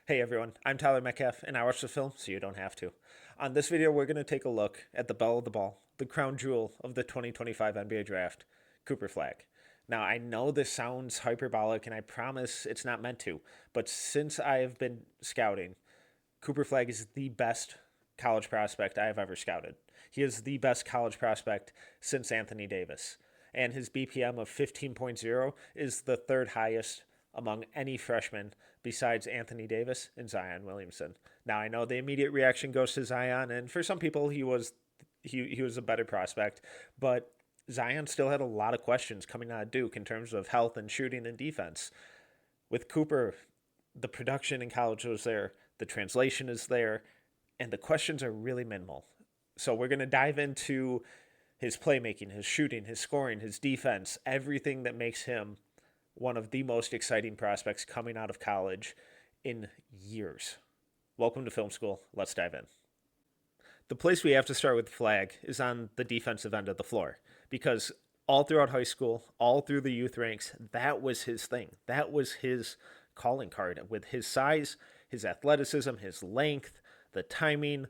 Hey everyone, I'm Tyler Metcalf, and I watch the film so you don't have to. On this video, we're going to take a look at the belle of the ball, the crown jewel of the 2025 NBA Draft, Cooper Flagg. Now, I know this sounds hyperbolic, and I promise it's not meant to, but since I have been scouting, Cooper Flagg is the best college prospect I have ever scouted. He is the best college prospect since Anthony Davis, and his BPM of 15.0 is the third highest among any freshman besides Anthony Davis and Zion Williamson. Now I know the immediate reaction goes to Zion, and for some people he was a better prospect, but Zion still had a lot of questions coming out of Duke in terms of health and shooting and defense. With Cooper, the production in college was there, the translation is there, and the questions are really minimal. So we're going to dive into his playmaking, his shooting, his scoring, his defense, everything that makes him one of the most exciting prospects coming out of college in years. Welcome to film school. Let's dive in. The place we have to start with Flagg is on the defensive end of the floor because all throughout high school, all through the youth ranks, that was his thing. That was his calling card with his size, his athleticism, his length, the timing,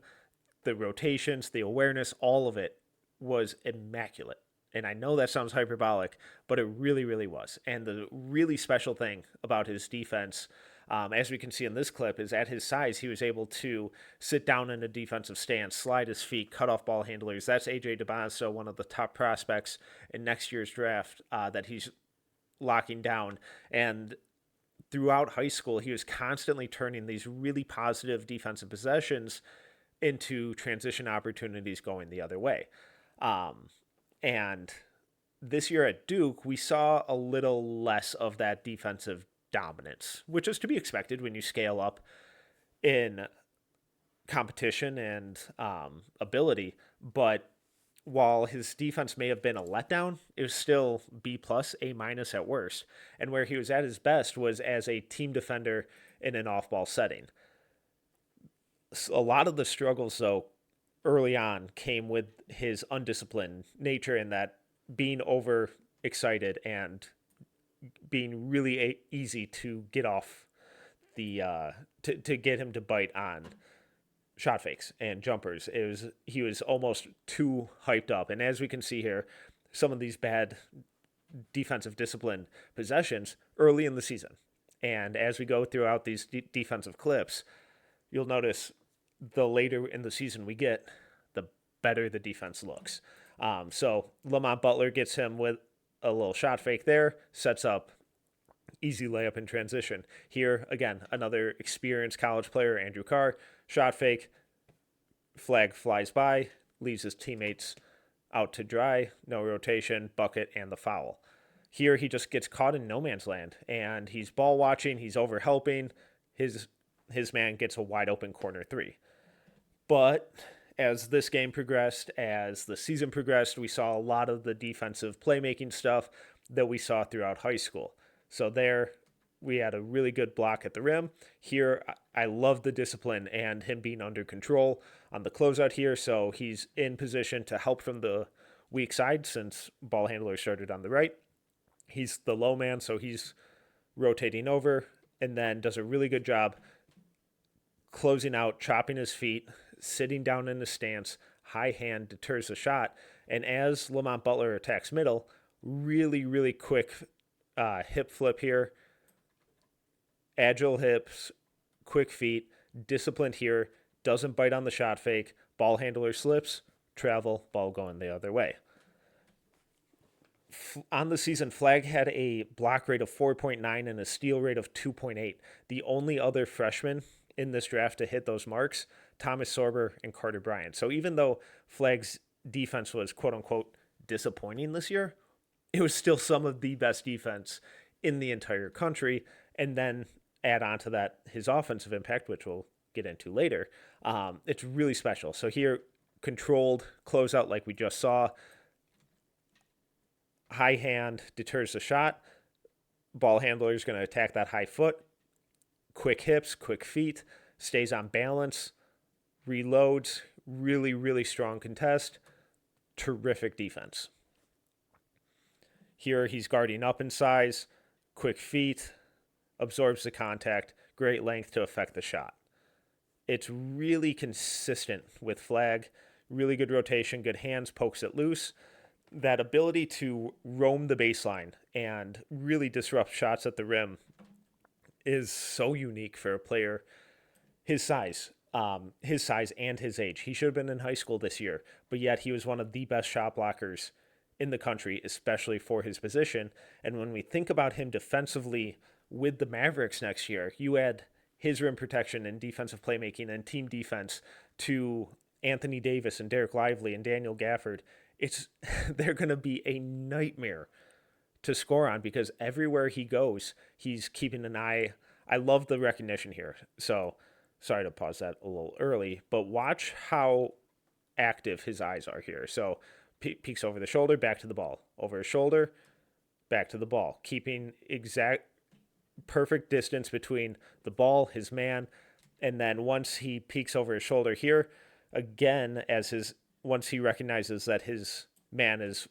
the rotations, the awareness, all of it was immaculate. And I know that sounds hyperbolic, but it really, really was. And the really special thing about his defense, as we can see in this clip, is at his size, he was able to sit down in a defensive stance, slide his feet, cut off ball handlers. That's AJ DeBasso, one of the top prospects in next year's draft that he's locking down. And throughout high school, he was constantly turning these really positive defensive possessions into transition opportunities going the other way. And this year at Duke, we saw a little less of that defensive dominance, which is to be expected when you scale up in competition and ability. But while his defense may have been a letdown, it was still B plus, A minus at worst. And where he was at his best was as a team defender in an off ball setting. A lot of the struggles, though, early on came with his undisciplined nature in that being over excited and being really easy to get off the to get him to bite on shot fakes and jumpers. He was almost too hyped up, and as we can see here, some of these bad defensive discipline possessions early in the season, and as we go throughout these defensive clips, you'll notice the later in the season we get, the better the defense looks. So Lamont Butler gets him with a little shot fake there, sets up easy layup in transition. Here, again, another experienced college player, Andrew Carr, shot fake, Flagg flies by, leaves his teammates out to dry, no rotation, bucket, and the foul. Here, he just gets caught in no man's land, and he's ball watching, he's over helping, his man gets a wide open corner three. But as this game progressed, as the season progressed, we saw a lot of the defensive playmaking stuff that we saw throughout high school. So there, we had a really good block at the rim. Here, I love the discipline and him being under control on the closeout here. So he's in position to help from the weak side since ball handler started on the right. He's the low man, so he's rotating over and then does a really good job closing out, chopping his feet, sitting down in the stance, high hand deters the shot. And as Lamont Butler attacks middle, really, really quick hip flip here. Agile hips, quick feet, disciplined here, doesn't bite on the shot fake, ball handler slips, travel, ball going the other way. On the season, Flagg had a block rate of 4.9 and a steal rate of 2.8. The only other freshman in this draft to hit those marks, Thomas Sorber and Carter Bryant. So even though Flagg's defense was quote unquote disappointing this year, it was still some of the best defense in the entire country. And then add on to that his offensive impact, which we'll get into later. It's really special. So here, controlled closeout like we just saw. High hand deters the shot. Ball handler is going to attack that high foot. Quick hips, quick feet, stays on balance, reloads, really, really strong contest, terrific defense. Here he's guarding up in size, quick feet, absorbs the contact, great length to affect the shot. It's really consistent with Flagg. Really good rotation, good hands, pokes it loose. That ability to roam the baseline and really disrupt shots at the rim is so unique for a player his size and his age. He should have been in high school this year, but yet he was one of the best shot blockers in the country, especially for his position. And when we think about him defensively with the Mavericks next year, you add his rim protection and defensive playmaking and team defense to Anthony Davis and Derek Lively and Daniel Gafford. It's they're going to be a nightmare to score on because everywhere he goes, he's keeping an eye. I love the recognition here. So sorry to pause that a little early, but watch how active his eyes are here. So peeks over the shoulder, back to the ball, over his shoulder, back to the ball, keeping exact perfect distance between the ball, his man, and then once he peeks over his shoulder here, again, once he recognizes that his man is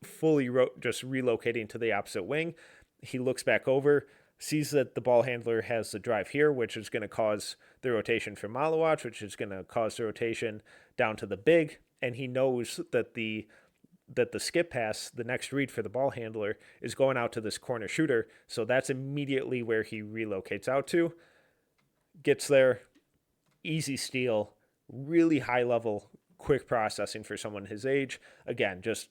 fully just relocating to the opposite wing, he looks back over, sees that the ball handler has the drive here, which is going to cause the rotation for Malawach, which is going to cause the rotation down to the big, and he knows that the skip pass, the next read for the ball handler, is going out to this corner shooter. So that's immediately where he relocates out to. Gets there, easy steal, really high level, quick processing for someone his age. Again, just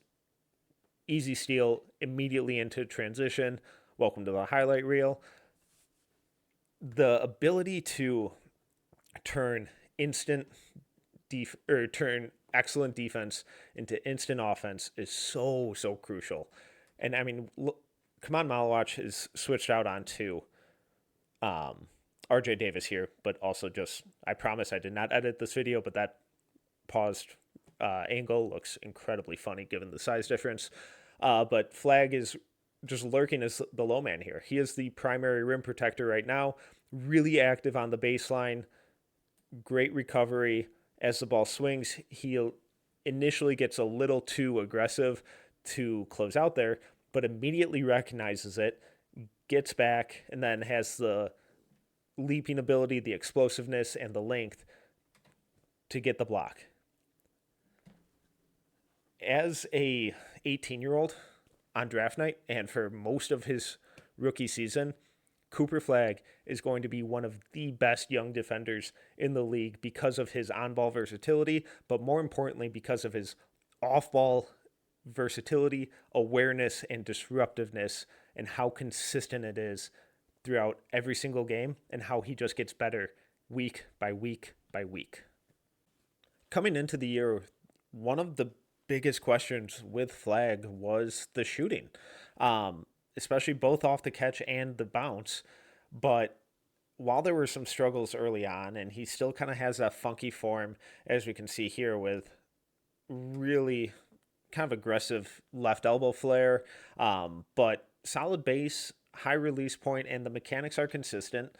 easy steal, immediately into transition. Welcome to the highlight reel. The ability to turn turn excellent defense into instant offense is so crucial. And I mean, look, Kaman Malawach is switched out onto RJ Davis here, but also just, I promise I did not edit this video, but that paused angle looks incredibly funny given the size difference. But Flagg is just lurking as the low man here. He is the primary rim protector right now, really active on the baseline, great recovery. As the ball swings, he initially gets a little too aggressive to close out there, but immediately recognizes it, gets back, and then has the leaping ability, the explosiveness, and the length to get the block. As a 18-year-old on draft night, and for most of his rookie season, Cooper Flagg is going to be one of the best young defenders in the league because of his on-ball versatility, but more importantly, because of his off-ball versatility, awareness, and disruptiveness, and how consistent it is throughout every single game, and how he just gets better week by week by week. Coming into the year, one of the biggest questions with Flagg was the shooting. Especially both off the catch and the bounce. But while there were some struggles early on, and he still kind of has that funky form, as we can see here with really kind of aggressive left elbow flare, but solid base, high release point, and the mechanics are consistent.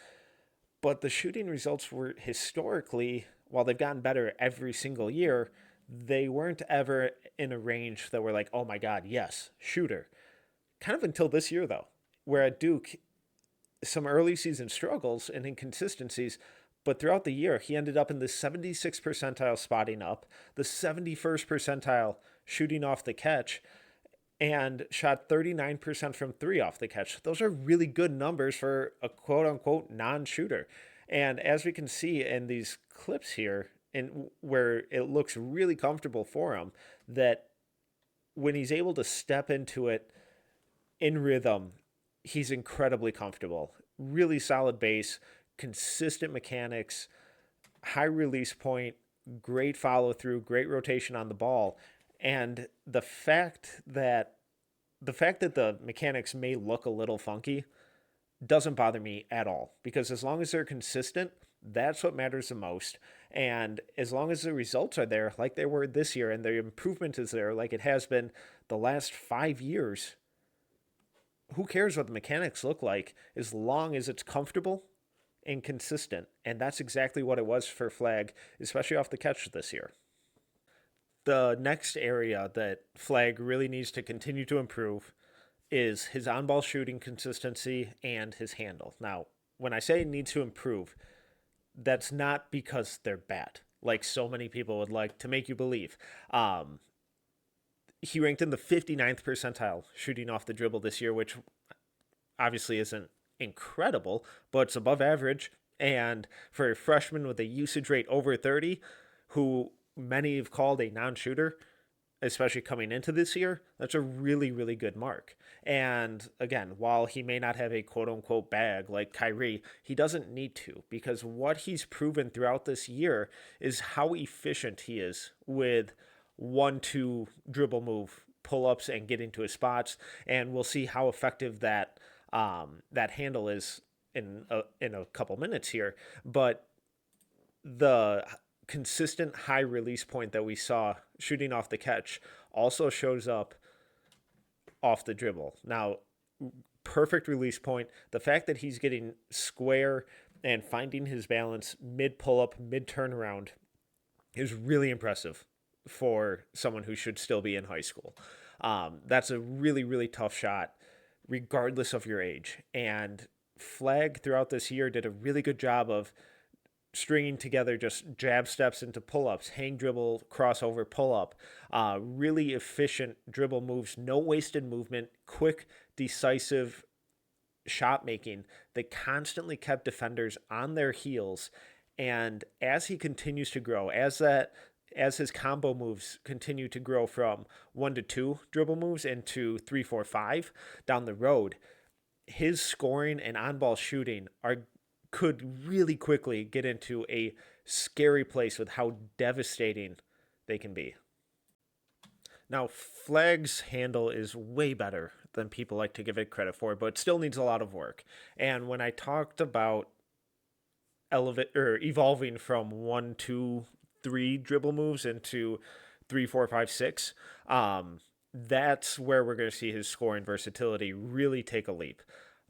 But the shooting results were historically, while they've gotten better every single year, they weren't ever in a range that were like, oh my God, yes, shooter. Kind of until this year, though, where at Duke, some early season struggles and inconsistencies, but throughout the year, he ended up in the 76th percentile spotting up, the 71st percentile shooting off the catch, and shot 39% from three off the catch. Those are really good numbers for a quote-unquote non-shooter. And as we can see in these clips here, and where it looks really comfortable for him, that when he's able to step into it in rhythm, he's incredibly comfortable. Really solid base, consistent mechanics, high release point, great follow through, great rotation on the ball. And the fact that the mechanics may look a little funky doesn't bother me at all, because as long as they're consistent, that's what matters the most. And as long as the results are there, like they were this year, and the improvement is there, like it has been the last 5 years, who cares what the mechanics look like as long as it's comfortable and consistent? And that's exactly what it was for Flagg, especially off the catch this year. The next area that Flagg really needs to continue to improve is his on-ball shooting consistency and his handle. Now, when I say need to improve, that's not because they're bad, like so many people would like to make you believe. Um, he ranked in the 59th percentile shooting off the dribble this year, which obviously isn't incredible, but it's above average. And for a freshman with a usage rate over 30, who many have called a non shooter, especially coming into this year, that's a really, really good mark. And again, while he may not have a quote unquote bag like Kyrie, he doesn't need to, because what he's proven throughout this year is how efficient he is with 1-2 dribble move pull ups and get into his spots. And we'll see how effective that handle is in a couple minutes here. But the consistent high release point that we saw shooting off the catch also shows up off the dribble. Now, perfect release point. The fact that he's getting square and finding his balance mid pull up, mid turnaround is really impressive for someone who should still be in high school. That's a really, really tough shot, regardless of your age. And Flagg throughout this year did a really good job of stringing together just jab steps into pull-ups, hang dribble, crossover, pull-up, really efficient dribble moves, no wasted movement, quick, decisive shot making that constantly kept defenders on their heels. And as he continues to grow, as his combo moves continue to grow from 1-2 dribble moves into 3-4-5 down the road, his scoring and on-ball shooting could really quickly get into a scary place with how devastating they can be. Now, Flagg's handle is way better than people like to give it credit for, but it still needs a lot of work. And when I talked about evolving from 1-2-3 dribble moves into 3-4-5-6, that's where we're going to see his scoring versatility really take a leap.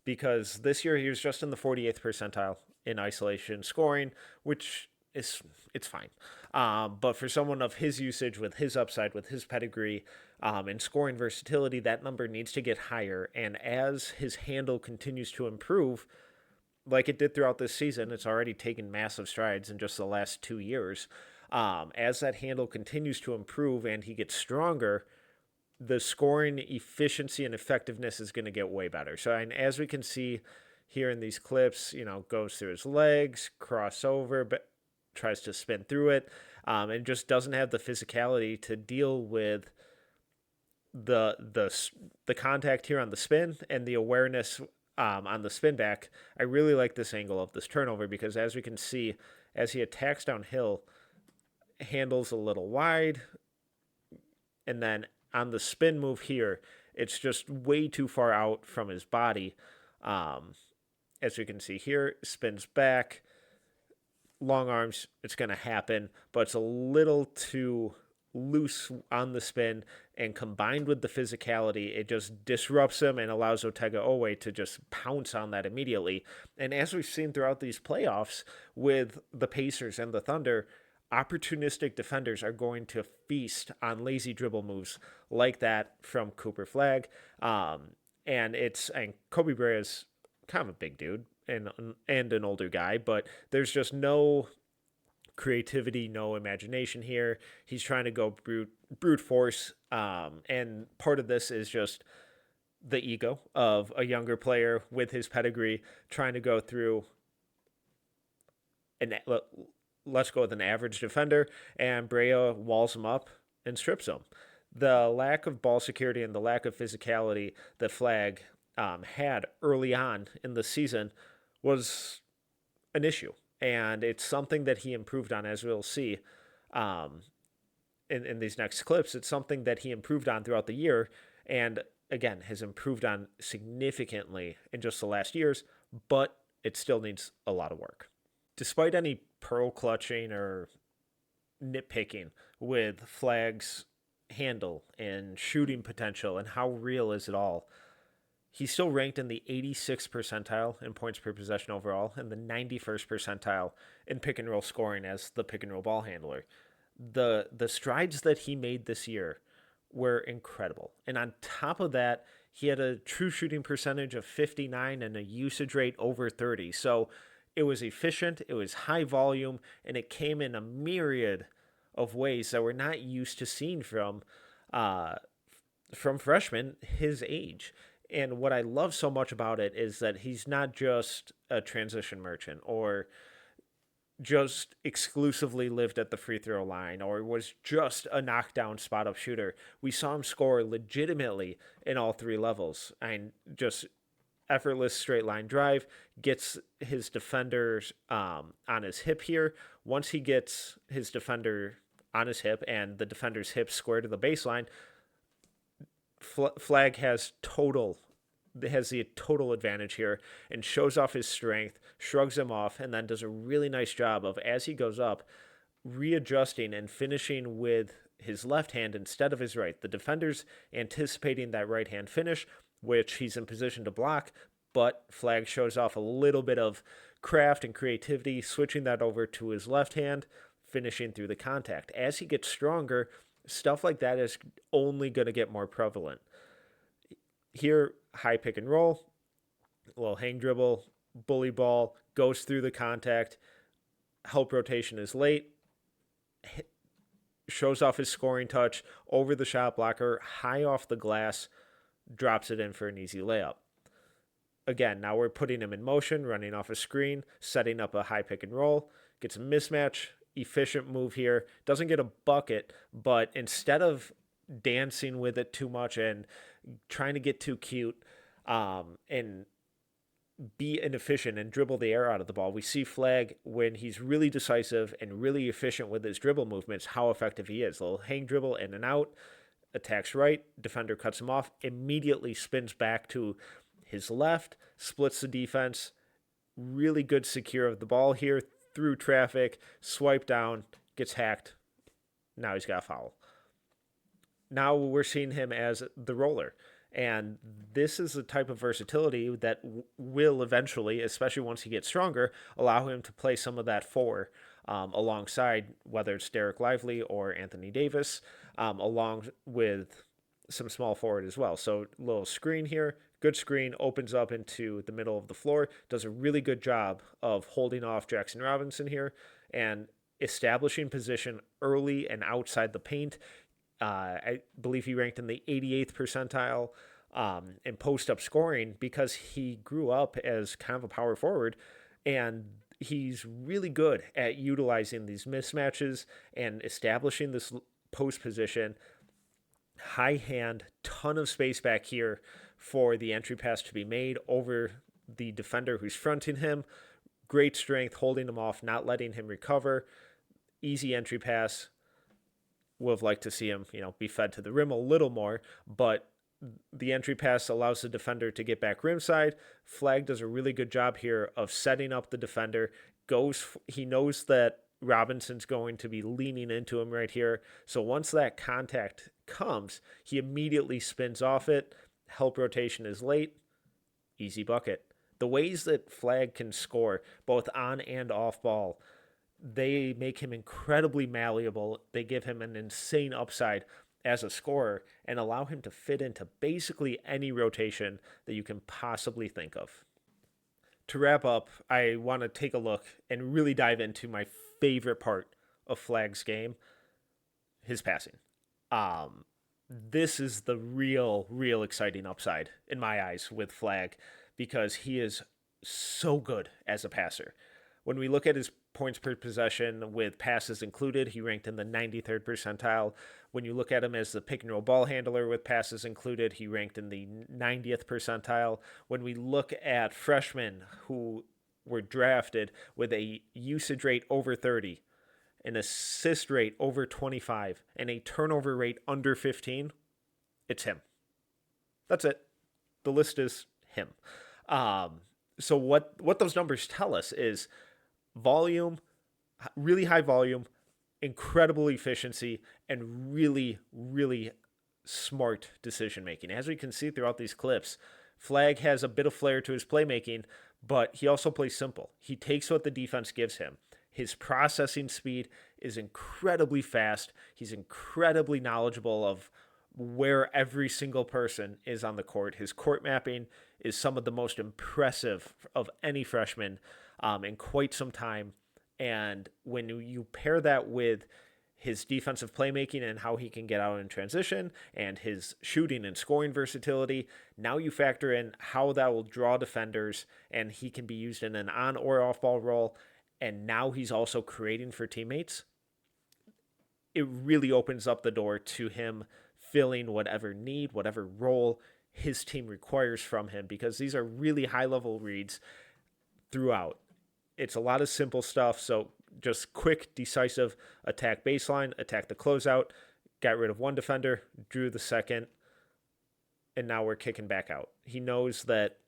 Because this year he was just in the 48th percentile in isolation scoring, which it's fine. But for someone of his usage, with his upside, with his pedigree, and scoring versatility, that number needs to get higher. And as his handle continues to improve, like it did throughout this season, it's already taken massive strides in just the last 2 years. As that handle continues to improve and he gets stronger, the scoring efficiency and effectiveness is going to get way better. So, and as we can see here in these clips, goes through his legs, crossover, but tries to spin through it, and just doesn't have the physicality to deal with the contact here on the spin and the awareness on the spin back. I really like this angle of this turnover because, as we can see, as he attacks downhill, handles a little wide, and then on the spin move here, it's just way too far out from his body. As you can see here, spins back, long arms, it's going to happen, but it's a little too loose on the spin, and combined with the physicality, it just disrupts him and allows Otega Owe to just pounce on that immediately. And as we've seen throughout these playoffs with the Pacers and the Thunder, opportunistic defenders are going to feast on lazy dribble moves like that from Cooper Flagg. And Kobe Bryant is kind of a big dude and an older guy, but there's just no creativity, no imagination here. He's trying to go brute force. And part of this is just the ego of a younger player with his pedigree trying to go through let's go with an average defender, and Brea walls him up and strips him. The lack of ball security and the lack of physicality that Flagg had early on in the season was an issue, and it's something that he improved on, as we'll see in these next clips. It's something that he improved on throughout the year, and again, has improved on significantly in just the last years, but it still needs a lot of work. Despite any pearl clutching or nitpicking with Flagg's handle and shooting potential and how real is it all, he's still ranked in the 86th percentile in points per possession overall and the 91st percentile in pick and roll scoring as the pick and roll ball handler. The strides that he made this year were incredible. And on top of that, He had a true shooting percentage of 59 and a usage rate over 30. So it was efficient, it was high volume, and it came in a myriad of ways that we're not used to seeing uh, from freshmen his age. And what I love so much about it is that he's not just a transition merchant or just exclusively lived at the free throw line or was just a knockdown spot up shooter. We saw him score legitimately in all three levels and just effortless straight line drive, gets his defenders on his hip here. Once he gets his defender on his hip and the defender's hip square to the baseline, Flagg has the total advantage here and shows off his strength, shrugs him off, and then does a really nice job of, as he goes up, readjusting and finishing with his left hand instead of his right. The defender's anticipating that right hand finish, which he's in position to block, but Flagg shows off a little bit of craft and creativity, switching that over to his left hand, finishing through the contact. As he gets stronger, stuff like that is only going to get more prevalent. Here, high pick and roll, a little hang dribble, bully ball, goes through the contact, help rotation is late, shows off his scoring touch, over the shot blocker, high off the glass, drops it in for an easy layup. Again, now we're putting him in motion, running off a screen, setting up a high pick and roll, gets a mismatch, efficient move here, doesn't get a bucket, but instead of dancing with it too much and trying to get too cute and be inefficient and dribble the air out of the ball, we see Flagg, when he's really decisive and really efficient with his dribble movements, how effective he is. A little hang dribble in and out, attacks right, defender cuts him off, immediately spins back to his left, splits the defense, really good secure of the ball here, through traffic, swipe down, gets hacked. Now he's got a foul. Now we're seeing him as the roller. And this is the type of versatility that will eventually, especially once he gets stronger, allow him to play some of that four alongside, whether it's Derek Lively or Anthony Davis, along with some small forward as well. So little screen here, good screen, opens up into the middle of the floor, does a really good job of holding off Jackson Robinson here and establishing position early and outside the paint. I believe he ranked in the 88th percentile in post-up scoring because he grew up as kind of a power forward, and he's really good at utilizing these mismatches and establishing this post position. High hand, ton of space back here for the entry pass to be made over the defender who's fronting him. Great strength, holding him off, not letting him recover. Easy entry pass. Would have liked to see him, be fed to the rim a little more, but the entry pass allows the defender to get back rim side. Flagg does a really good job here of setting up the defender. He knows that Robinson's going to be leaning into him right here. So once that contact comes, he immediately spins off it. Help rotation is late. Easy bucket. The ways that Flagg can score, both on and off ball, they make him incredibly malleable. They give him an insane upside as a scorer and allow him to fit into basically any rotation that you can possibly think of. To wrap up, I want to take a look and really dive into my favorite part of Flagg's game, his passing. This is the real exciting upside in my eyes with Flagg because he is so good as a passer. When we look at his points per possession with passes included, he ranked in the 93rd percentile. When you look at him as the pick and roll ball handler with passes included, he ranked in the 90th percentile. When we look at freshmen who were drafted with a usage rate over 30, an assist rate over 25, and a turnover rate under 15, it's him. That's it. The list is him. So what those numbers tell us is volume, really high volume, incredible efficiency, and really smart decision making. As we can see throughout these clips, Flagg has a bit of flair to his playmaking, but he also plays simple. He takes what the defense gives him. His processing speed is incredibly fast. He's incredibly knowledgeable of where every single person is on the court. His court mapping is some of the most impressive of any freshman in quite some time. And when you pair that with his defensive playmaking and how he can get out in transition and his shooting and scoring versatility, now you factor in how that will draw defenders, and he can be used in an on or off ball role. And now he's also creating for teammates. It really opens up the door to him filling whatever need, whatever role his team requires from him, because these are really high level reads throughout. It's a lot of simple stuff. So just quick, decisive attack baseline, attack the closeout, got rid of one defender, drew the second, and now we're kicking back out. He knows that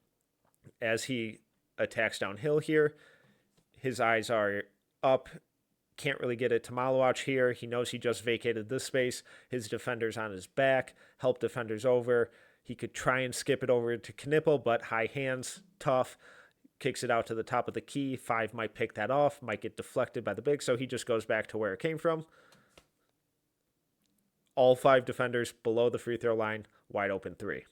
as he attacks downhill here, his eyes are up, can't really get it to Malawach here. He knows he just vacated this space. His defender's on his back, help defenders over. He could try and skip it over to Knipple, but high hands, tough. Kicks it out to the top of the key. 5 might pick that off, might get deflected by the big, so he just goes back to where it came from. All 5 defenders below the free throw line, wide open 3.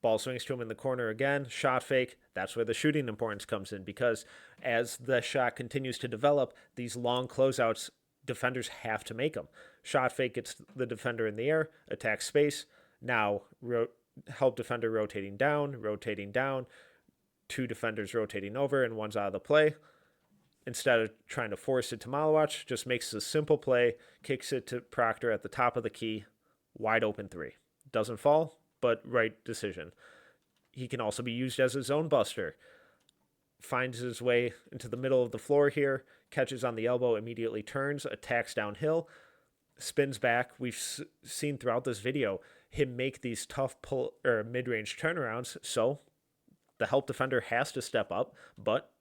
Ball swings to him in the corner again, shot fake. That's where the shooting importance comes in, because as the shot continues to develop, these long closeouts, defenders have to make them. Shot fake gets the defender in the air, attack space. Now help defender rotating down, 2 defenders rotating over, and one's out of the play. Instead of trying to force it to Malawach, just makes a simple play, kicks it to Proctor at the top of the key, wide open 3. Doesn't fall, but right decision. He can also be used as a zone buster. Finds his way into the middle of the floor here, catches on the elbow, immediately turns, attacks downhill, spins back. We've seen throughout this video him make these tough pull or mid-range turnarounds, so the help defender has to step up, but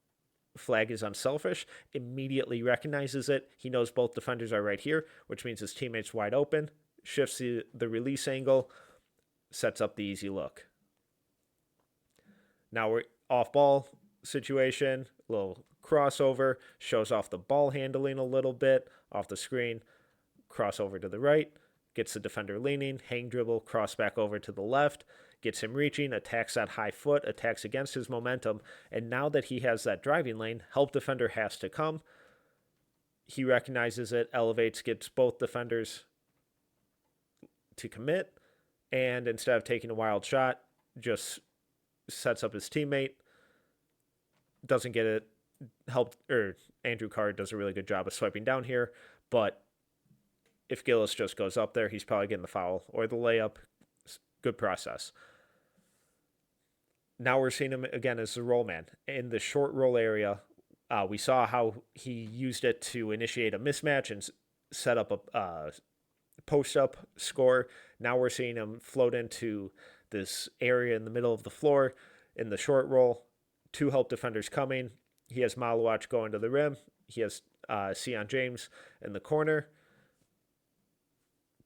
Flagg is unselfish, immediately recognizes it. He knows both defenders are right here, which means his teammate's wide open, shifts the release angle, sets up the easy look. Now we're off ball situation, little crossover, shows off the ball handling a little bit off the screen, crossover to the right, gets the defender leaning, hang dribble, cross back over to the left, gets him reaching, attacks that high foot, attacks against his momentum, and now that he has that driving lane, help defender has to come. He recognizes it, elevates, gets both defenders to commit, and instead of taking a wild shot, just sets up his teammate, doesn't get it, Andrew Carr does a really good job of swiping down here, but if Gillis just goes up there, he's probably getting the foul or the layup. Good process. Now we're seeing him again as the roll man. In the short roll area, we saw how he used it to initiate a mismatch and set up a post-up score. Now we're seeing him float into this area in the middle of the floor in the short roll. 2 help defenders coming. He has Malawach going to the rim. He has Sion James in the corner.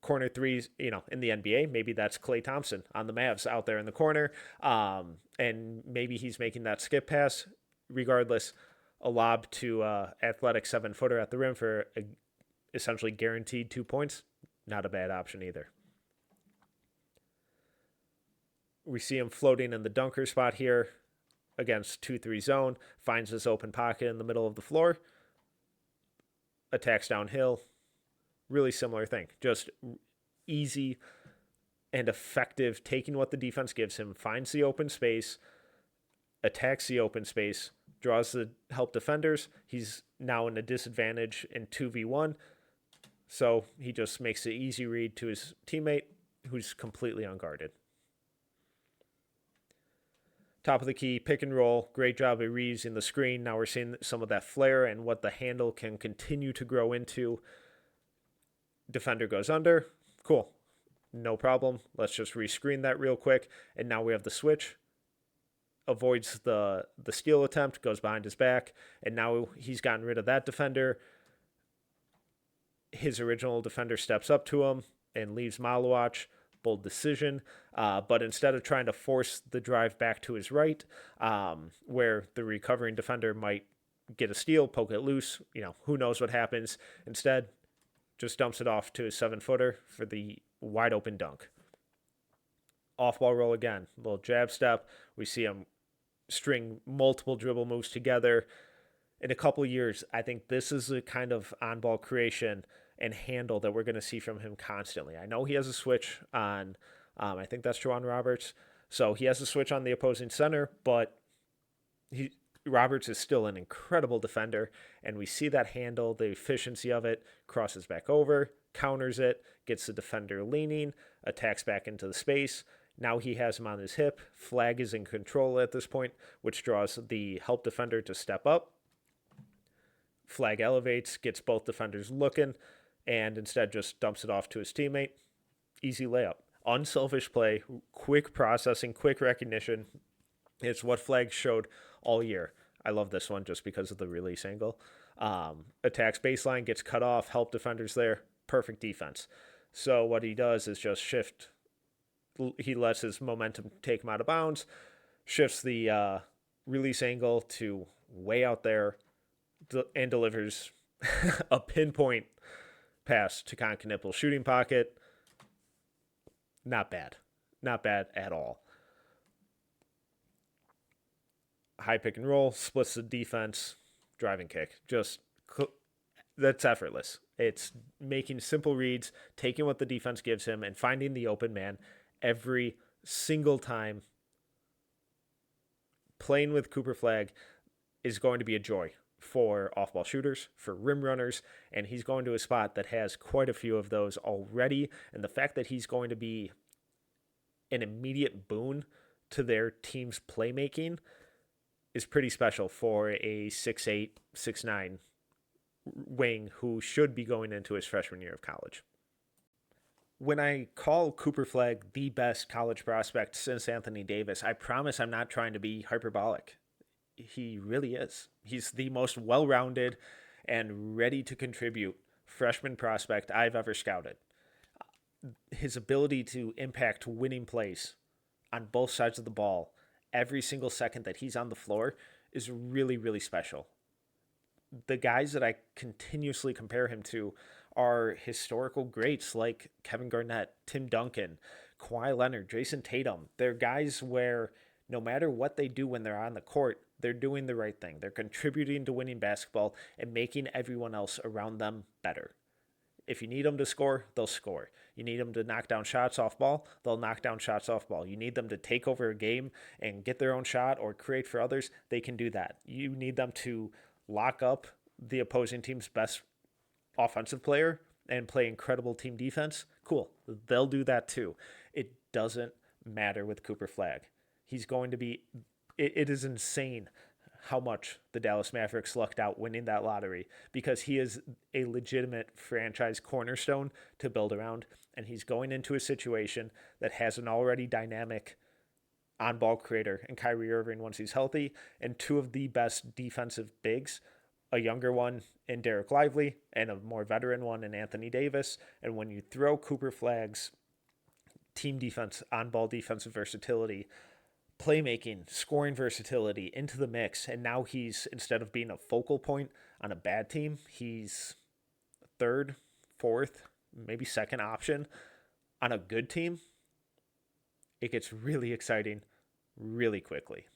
Corner 3s, in the NBA, maybe that's Klay Thompson on the Mavs out there in the corner. And maybe he's making that skip pass. Regardless, a lob to athletic 7-footer at the rim for essentially guaranteed 2 points. Not a bad option either. We see him floating in the dunker spot here against 2-3 zone. Finds this open pocket in the middle of the floor. Attacks downhill. Really similar thing. Just easy and effective, taking what the defense gives him, finds the open space, attacks the open space, draws the help defenders. He's now in a disadvantage in 2v1. So he just makes the easy read to his teammate who's completely unguarded. Top of the key, pick and roll. Great job of reusing the screen. Now we're seeing some of that flare and what the handle can continue to grow into. Defender goes under. Cool. No problem. Let's just rescreen that real quick. And now we have the switch. Avoids the steal attempt, goes behind his back. And now he's gotten rid of that defender. His original defender steps up to him and leaves Malawach. Bold decision. But instead of trying to force the drive back to his right, where the recovering defender might get a steal, poke it loose, who knows what happens. Instead, just dumps it off to a 7-footer for the wide open dunk. Off ball roll again, little jab step. We see him string multiple dribble moves together. In a couple years, I think this is a kind of on ball creation and handle that we're going to see from him constantly. I know he has a switch on, I think that's Juwan Roberts. So he has a switch on the opposing center, but Roberts is still an incredible defender, and we see that handle, the efficiency of it, crosses back over, counters it, gets the defender leaning, attacks back into the space. Now he has him on his hip. Flagg is in control at this point, which draws the help defender to step up. Flagg elevates, gets both defenders looking, and instead just dumps it off to his teammate. Easy layup. Unselfish play, quick processing, quick recognition. It's what Flagg showed all year. I love this one just because of the release angle. Attacks baseline, gets cut off, help defenders there. Perfect defense. So what he does is just shift. He lets his momentum take him out of bounds, shifts the release angle to way out there, and delivers a pinpoint pass to Conk-Knippel shooting pocket. Not bad. Not bad at all. High pick and roll, splits the defense, driving kick. That's effortless. It's making simple reads, taking what the defense gives him, and finding the open man every single time. Playing with Cooper Flagg is going to be a joy for off-ball shooters, for rim runners, and he's going to a spot that has quite a few of those already, and the fact that he's going to be an immediate boon to their team's playmaking is pretty special for a 6'8", 6'9" wing who should be going into his freshman year of college. When I call Cooper Flagg the best college prospect since Anthony Davis, I promise I'm not trying to be hyperbolic. He really is. He's the most well-rounded and ready to contribute freshman prospect I've ever scouted. His ability to impact winning plays on both sides of the ball every single second that he's on the floor is really, really special. The guys that I continuously compare him to are historical greats like Kevin Garnett, Tim Duncan, Kawhi Leonard, Jason Tatum. They're guys where no matter what they do when they're on the court, they're doing the right thing. They're contributing to winning basketball and making everyone else around them better. If you need them to score, they'll score. You need them to knock down shots off ball, they'll knock down shots off ball. You need them to take over a game and get their own shot or create for others, they can do that. You need them to lock up the opposing team's best offensive player and play incredible team defense. Cool. They'll do that too. It doesn't matter with Cooper Flagg. He's going to be, it is insane how much the Dallas Mavericks lucked out winning that lottery because he is a legitimate franchise cornerstone to build around, and he's going into a situation that has an already dynamic on-ball creator in Kyrie Irving once he's healthy, and two of the best defensive bigs, a younger one in Derek Lively and a more veteran one in Anthony Davis. And when you throw Cooper Flagg's team defense, on-ball defensive versatility, playmaking, scoring versatility into the mix, and now he's, instead of being a focal point on a bad team, he's third, fourth, maybe second option on a good team, it gets really exciting really quickly.